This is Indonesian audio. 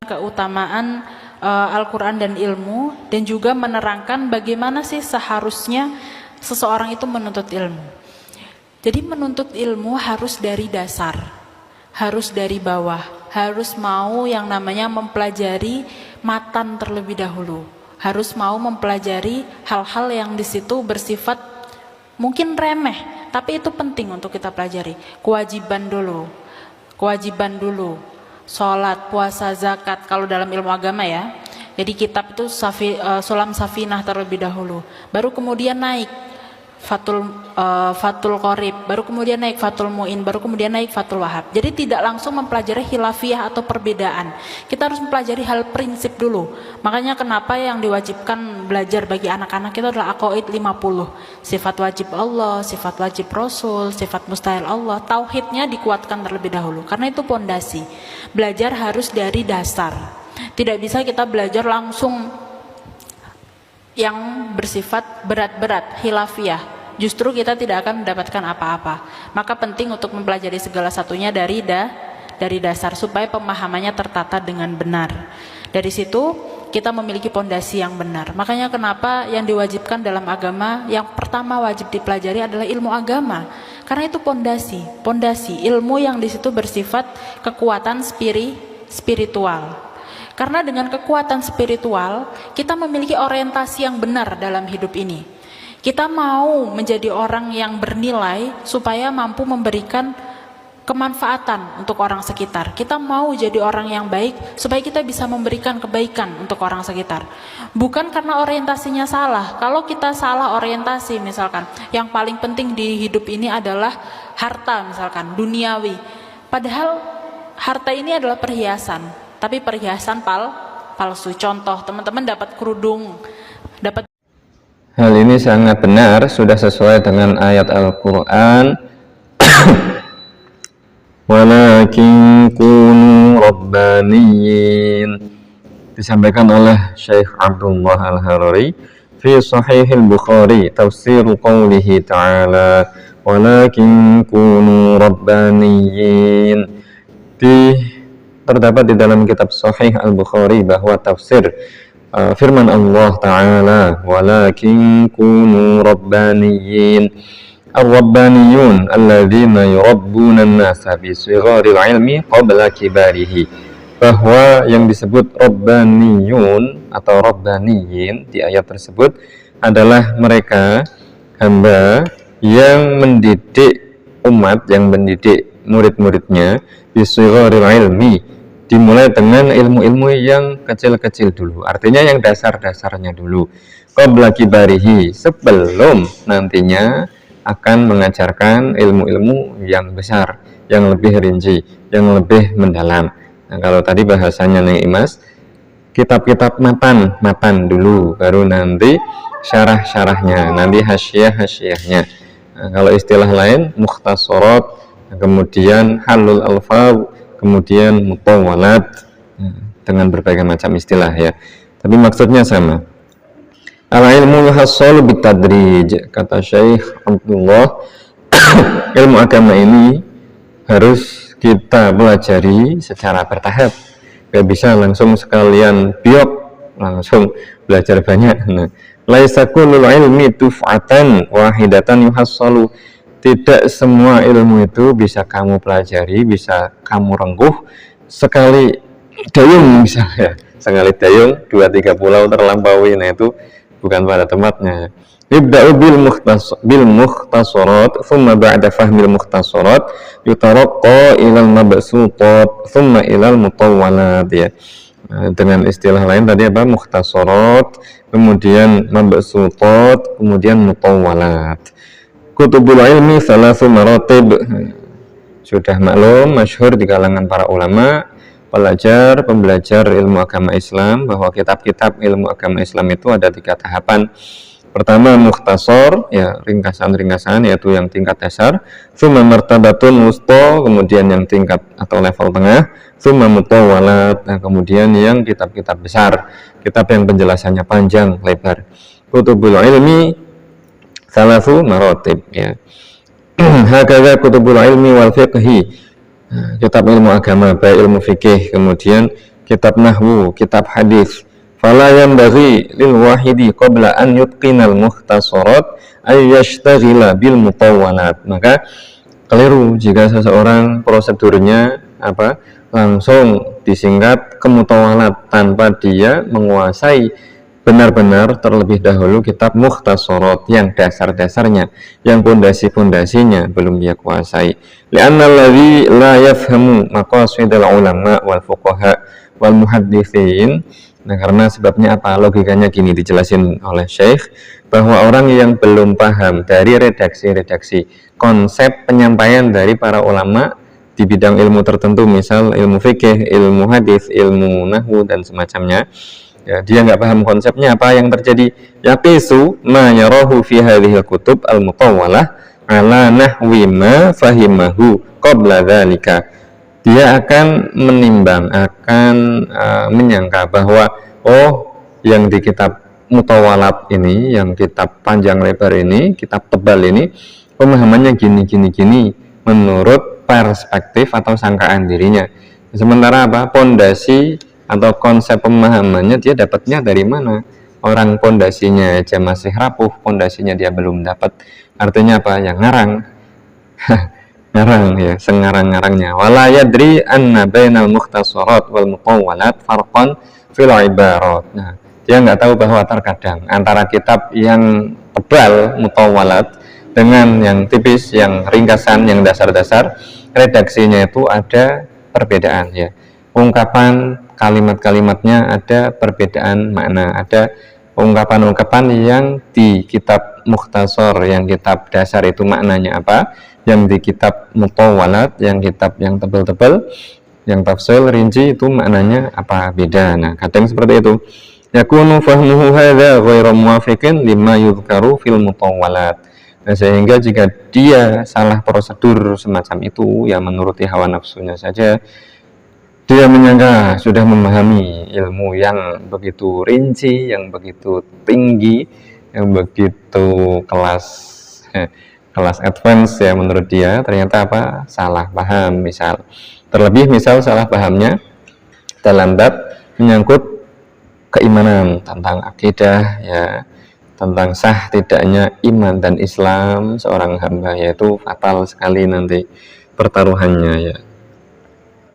keutamaan Al-Quran dan ilmu, dan juga menerangkan bagaimana sih seharusnya seseorang itu menuntut ilmu. Jadi menuntut ilmu harus dari dasar, harus dari bawah, harus mau yang namanya mempelajari matan terlebih dahulu, harus mau mempelajari hal-hal yang di situ bersifat mungkin remeh, tapi itu penting untuk kita pelajari. Kewajiban dulu, sholat, puasa, zakat, kalau dalam ilmu agama ya. Jadi kitab itu Sulam Safinah terlebih dahulu, baru kemudian naik Fathul Qorib, baru kemudian naik Fathul Mu'in, baru kemudian naik Fathul Wahab. Jadi tidak langsung mempelajari khilafiyah atau perbedaan, kita harus mempelajari hal prinsip dulu. Makanya kenapa yang diwajibkan belajar bagi anak-anak itu adalah aqaid 50, sifat wajib Allah, sifat wajib Rasul, sifat mustahil Allah. Tauhidnya dikuatkan terlebih dahulu, karena itu pondasi. Belajar harus dari dasar, tidak bisa kita belajar langsung yang bersifat berat-berat, khilafiyah, justru kita tidak akan mendapatkan apa-apa. Maka penting untuk mempelajari segala satunya dari dasar, supaya pemahamannya tertata dengan benar. Dari situ kita memiliki pondasi yang benar. Makanya kenapa yang diwajibkan dalam agama, yang pertama wajib dipelajari adalah ilmu agama, karena itu pondasi ilmu yang di situ bersifat kekuatan spiritual. Karena dengan kekuatan spiritual, kita memiliki orientasi yang benar dalam hidup ini. Kita mau menjadi orang yang bernilai supaya mampu memberikan kemanfaatan untuk orang sekitar. Kita mau jadi orang yang baik supaya kita bisa memberikan kebaikan untuk orang sekitar. Bukan karena orientasinya salah. Kalau kita salah orientasi, misalkan yang paling penting di hidup ini adalah harta, misalkan duniawi. Padahal harta ini adalah perhiasan, tapi perhiasan palsu. Contoh, teman-teman dapat kerudung, dapat. Hal ini sangat benar, sudah sesuai dengan ayat Al-Quran. Walakin kunu rabbaniyin, disampaikan oleh Syekh Abdullah Al-Harari fi Sahihil Bukhari, tafsir qawlihi ta'ala walakin kunu rabbaniyin. Terdapat di dalam kitab Sahih Al-Bukhari bahwa tafsir firman Allah Ta'ala walakin kunu rabbaniyin, ar-rabbaniyun alladzina yurabbuna an-nasa bi sigharil ilmi qabla kibarihi, bahwa yang disebut rabbaniyun atau rabbaniyin di ayat tersebut adalah mereka hamba yang mendidik umat, yang mendidik murid-muridnya bi sigharil ilmi, dimulai dengan ilmu-ilmu yang kecil-kecil dulu, artinya yang dasar-dasarnya dulu, qabla kibarihi, sebelum nantinya akan mengajarkan ilmu-ilmu yang besar, yang lebih rinci, yang lebih mendalam. Nah, kalau tadi bahasanya Neng Imas, kitab-kitab matan dulu, baru nanti syarah-syarahnya, nanti hasyiah-hasyiahnya. Nah, kalau istilah lain mukhtasarat, kemudian halul alfaz, kemudian mutawwalat, dengan berbagai macam istilah ya, tapi maksudnya sama. Al-ilmu yuhassal bitadrij, kata Syekh Abdullah. Ilmu agama ini harus kita pelajari secara bertahap, gak bisa langsung sekalian biok, langsung belajar banyak. Nah, laisa kullul ilmi tuf'atan wahidatan yuhassalu, tidak semua ilmu itu bisa kamu pelajari, bisa kamu rengkuh sekali dayung misalnya. Sekali dayung 2-3 pulau terlampaui, nah itu bukan pada tempatnya. Ibda'u bil mukhtasarat, thumma ba'da fahmil mukhtasarat yutaraqqa ilal mabsutat, thumma ilal mutawwalat ya. Dengan istilah lain tadi apa? Mukhtasarat, kemudian mabsutat, kemudian mutawwalat. Kutubul ilmi salasu maratib, sudah maklum, masyhur di kalangan para ulama, pembelajar ilmu agama Islam, bahwa kitab-kitab ilmu agama Islam itu ada 3 tahapan. Pertama mukhtasar, ya ringkasan-ringkasan, yaitu yang tingkat dasar. Tsumma martabatun wusta, kemudian yang tingkat atau level tengah. Tsumma mutawwalat, nah kemudian yang kitab-kitab besar, kitab yang penjelasannya panjang lebar. Kutubul ilmi salasu maratib ya. Hakadha kutubul ilmi wal fiqhi, kitab ilmu agama, baik ilmu fikih, kemudian kitab nahwu, kitab hadis. Fala yanbaghi lil wahidi qabla an yutqinal mukhtasarat ay yashtaghila bil mutawwalat. Maka keliru jika seseorang prosedurnya langsung disingkat ke mutawalat tanpa dia menguasai benar-benar terlebih dahulu kitab mukhtasarat yang dasar-dasarnya, yang pondasi-pondasinya belum dia kuasai. Li'anna alladhi la yafhamu maqasidal ulama wal fuqaha wal muhaddithin. Nah, karena sebabnya apa? Logikanya gini dijelasin oleh Syekh, bahwa orang yang belum paham dari redaksi-redaksi konsep penyampaian dari para ulama di bidang ilmu tertentu, misal ilmu fikih, ilmu hadis, ilmu nahwu dan semacamnya, ya, dia nggak paham konsepnya, apa yang terjadi? Yaqisu ma yarahu fi hadhil kutub al-mutawwalah ala nahwi ma fahimahu qabla dzalika. Dia akan menimbang, akan menyangka bahwa yang di kitab mutawalat ini, yang kitab panjang lebar ini, kitab tebal ini, pemahamannya gini menurut perspektif atau sangkaan dirinya. Sementara pondasi atau konsep pemahamannya dia dapatnya dari mana? Orang pondasinya aja masih rapuh, pondasinya dia belum dapat. Artinya apa? Yang ngarang. Ngarang ya, sengarang-ngarangnya. Wala yadri anna bainal mukhtasarat wal mutawwalat farqan fil ibarat. Nah, dia nggak tahu bahwa terkadang antara kitab yang tebal mutawwalat dengan yang tipis, yang ringkasan, yang dasar-dasar, redaksinya itu ada perbedaan ya. Ungkapan kalimat-kalimatnya ada perbedaan makna, ada ungkapan-ungkapan yang di kitab mukhtasar, yang kitab dasar itu maknanya apa, yang di kitab mutawwalat, yang kitab yang tebal-tebal, yang tafsil rinci itu maknanya apa, beda. Nah, kadang seperti itu. Yakunu fahmuhu hadza ghairu muwafiqin lima yudhkaru fil mutawwalat. Nah, sehingga jika dia salah prosedur semacam itu, ya menuruti hawa nafsunya saja, dia menyangka sudah memahami ilmu yang begitu rinci, yang begitu tinggi, yang begitu kelas advance ya menurut dia, ternyata salah paham. Terlebih misal salah pahamnya dalam bab menyangkut keimanan, tentang akidah ya, tentang sah tidaknya iman dan Islam seorang hamba, yaitu fatal sekali nanti pertaruhannya ya.